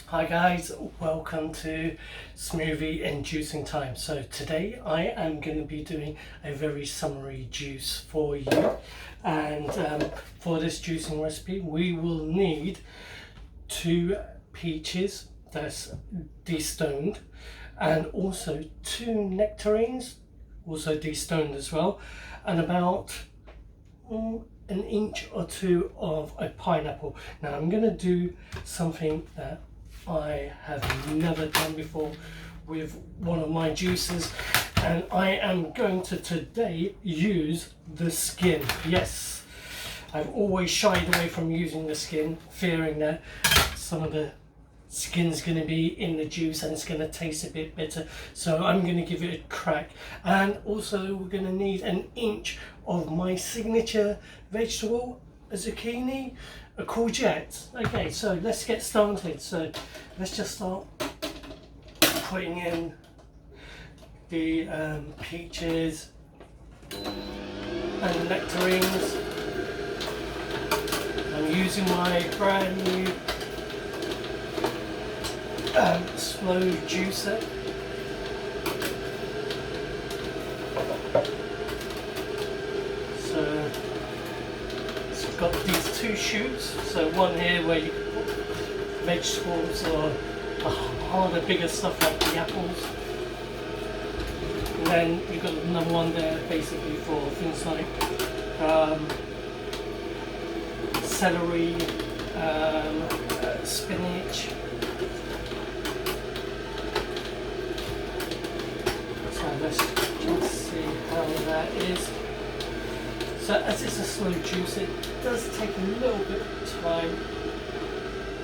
Hi guys, welcome to Smoothie and Juicing Time. So today I am going to be doing a very summary juice for you, and for this juicing recipe we will need 2 peaches, that's destoned, and also 2 nectarines, also destoned as well, and about an inch or 2 of a pineapple. Now I'm going to do something that I have never done before with one of my juices, and I am going to today use the skin. Yes, I've always shied away from using the skin, fearing that some of the skin's going to be in the juice and it's going to taste a bit bitter, so I'm going to give it a crack. And also we're going to need an inch of my signature vegetable, a zucchini, a courgette. Okay, so let's get started. So let's just start putting in the peaches and nectarines. I'm using my brand new slow juicer. So it's got these 2 chutes, so one here where you can put vegetables or harder, bigger stuff like the apples, and then you've got another one there basically for things like celery, spinach. So let's just see how that is. So as it's a slow juice, it does take a little bit of time,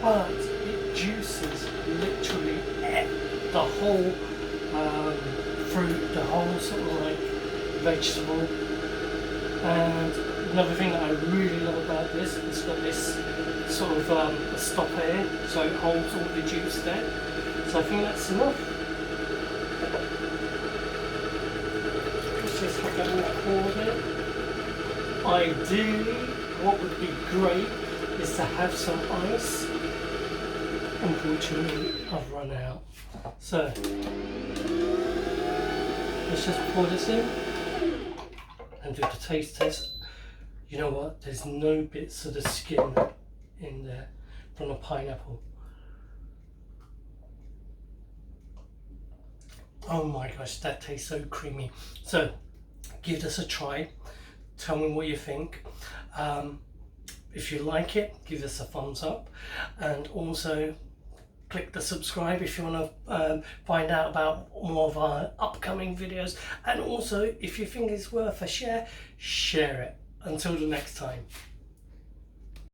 but it juices literally the whole fruit, the whole sort of like vegetable. And another thing that I really love about this, it's got this sort of a stopper here, so it holds all the juice there. So I think that's enough. Let's just have that all poured in. Ideally, what would be great is to have some ice. Unfortunately, I've run out. So let's just pour this in and do the taste test. You know what? There's no bits of the skin in there from the pineapple. Oh my gosh, that tastes so creamy. So give this a try. Tell me what you think. If you like it, give us a thumbs up, and also click the subscribe if you want to find out about more of our upcoming videos. And also, if you think it's worth a share, share it. Until the next time.